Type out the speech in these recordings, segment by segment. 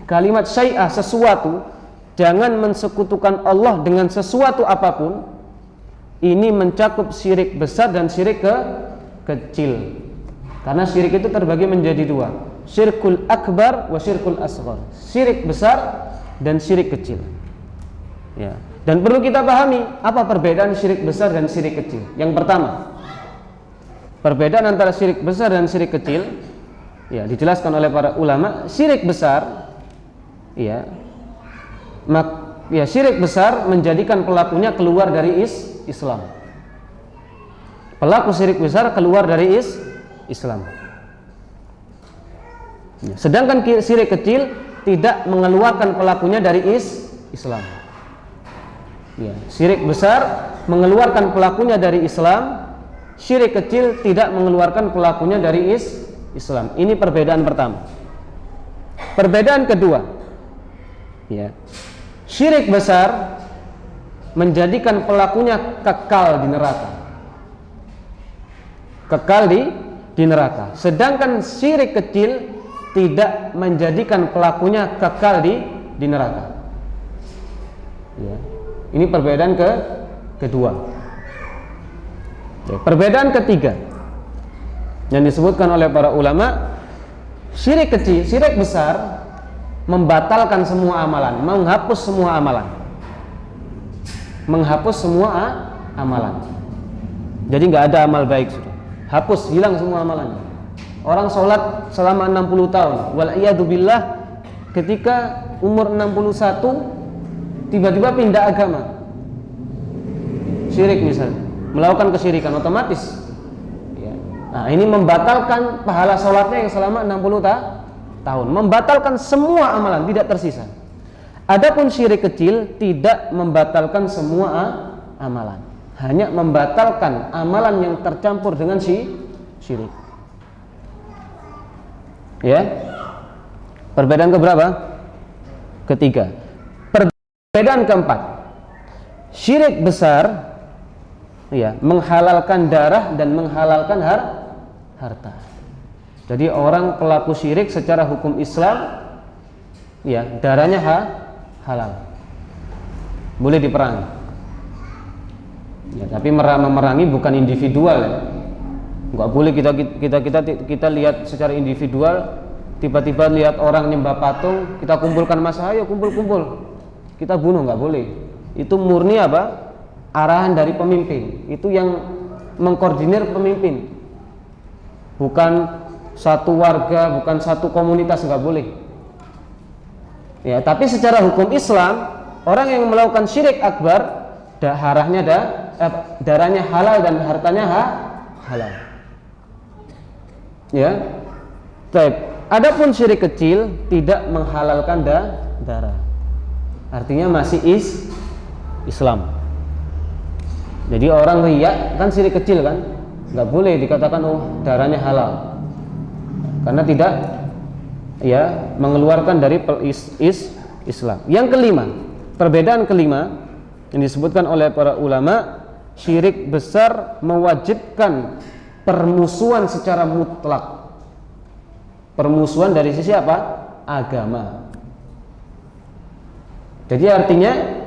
Kalimat syai'ah, sesuatu, jangan mensekutukan Allah dengan sesuatu apapun. Ini mencakup syirik besar dan syirik kecil. Karena syirik itu terbagi menjadi dua, syirkul akbar wa syirkul asghar. Syirik besar dan syirik kecil. Ya. Dan perlu kita pahami apa perbedaan syirik besar dan syirik kecil. Yang pertama, perbedaan antara syirik besar dan syirik kecil, ya, dijelaskan oleh para ulama. Syirik besar, ya, syirik besar menjadikan pelakunya keluar dari Islam. Pelaku syirik besar keluar dari Islam. Ya, sedangkan syirik kecil tidak mengeluarkan pelakunya dari Islam. Ya, syirik besar mengeluarkan pelakunya dari Islam. Syirik kecil tidak mengeluarkan pelakunya dari Islam. Ini perbedaan pertama. Perbedaan kedua, ya, syirik besar menjadikan pelakunya kekal di neraka. Kekal di neraka. Sedangkan syirik kecil tidak menjadikan pelakunya kekal di neraka. Ya. Ini perbedaan kedua. Ya, perbedaan ketiga yang disebutkan oleh para ulama, syirik kecil, syirik besar membatalkan semua amalan, menghapus semua amalan. Menghapus semua amalan. Jadi nggak ada amal baik sudah. Hapus, hilang semua amalannya. Orang sholat selama 60 tahun, wal'iyadzubillah, ketika umur 61 tiba-tiba pindah agama, syirik misalnya, melakukan kesyirikan, otomatis ya. Nah, ini membatalkan pahala sholatnya yang selama 60 tahun, membatalkan semua amalan, tidak tersisa. Adapun syirik kecil tidak membatalkan semua amalan, hanya membatalkan amalan yang tercampur dengan syirik. Ya. Perbedaan keberapa? Ketiga. Perbedaan keempat, syirik besar, ya, menghalalkan darah dan menghalalkan harta. Jadi orang pelaku syirik secara hukum Islam, ya, darahnya halal, boleh diperangi. Ya, tapi memerangi bukan individual, ya. Nggak boleh kita lihat secara individual, tiba-tiba lihat orang nyembah patung, kita kumpulkan massa, ayo kumpul, kita bunuh, nggak boleh. Itu murni apa? Arahan dari pemimpin. Itu yang mengkoordinir pemimpin, bukan satu warga, bukan satu komunitas, nggak boleh. Ya, tapi secara hukum Islam, orang yang melakukan syirik akbar, darahnya halal dan hartanya halal. Ya. Adapun syirik kecil tidak menghalalkan darah. Artinya masih Islam. Jadi orang riya kan syirik kecil kan, nggak boleh dikatakan oh darahnya halal, karena tidak, ya, mengeluarkan dari Islam. Yang kelima, perbedaan kelima yang disebutkan oleh para ulama, syirik besar mewajibkan permusuhan secara mutlak. Permusuhan dari sisi apa? Agama. Jadi artinya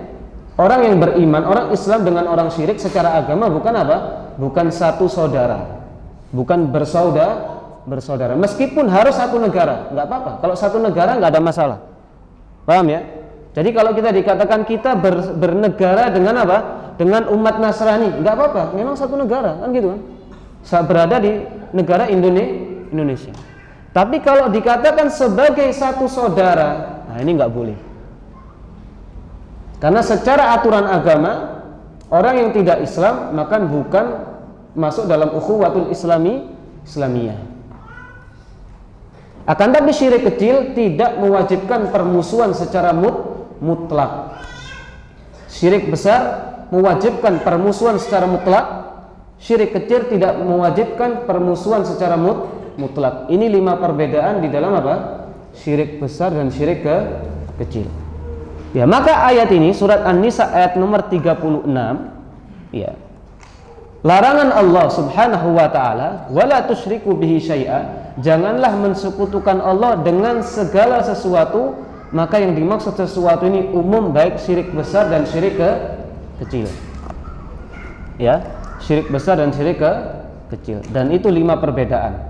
orang yang beriman, orang Islam dengan orang syirik secara agama bukan apa? Bukan satu saudara, bukan bersaudara. Meskipun harus satu negara, nggak apa-apa. Kalau satu negara nggak ada masalah. Paham ya? Jadi kalau kita dikatakan kita bernegara dengan apa? Dengan umat Nasrani, nggak apa-apa. Memang satu negara, kan gitu kan? Saya berada di negara Indonesia. Tapi kalau dikatakan sebagai satu saudara, nah ini nggak boleh. Karena secara aturan agama, orang yang tidak Islam maka bukan masuk dalam ukhuwatul Islamiyah. Akan tapi syirik kecil tidak mewajibkan permusuhan secara mutlak. Syirik besar mewajibkan permusuhan secara mutlak. Syirik kecil tidak mewajibkan permusuhan secara mutlak. Ini 5 perbedaan di dalam apa? Syirik besar dan syirik kecil. Ya, maka ayat ini surat An-Nisa ayat nomor 36, ya. Larangan Allah Subhanahu wa taala, wala tusyriku bihi syai'a, janganlah mensekutukan Allah dengan segala sesuatu maka yang dimaksud sesuatu ini umum, baik syirik besar dan syirik kecil. Ya, syirik besar dan syirik kecil. Dan itu 5 perbedaan.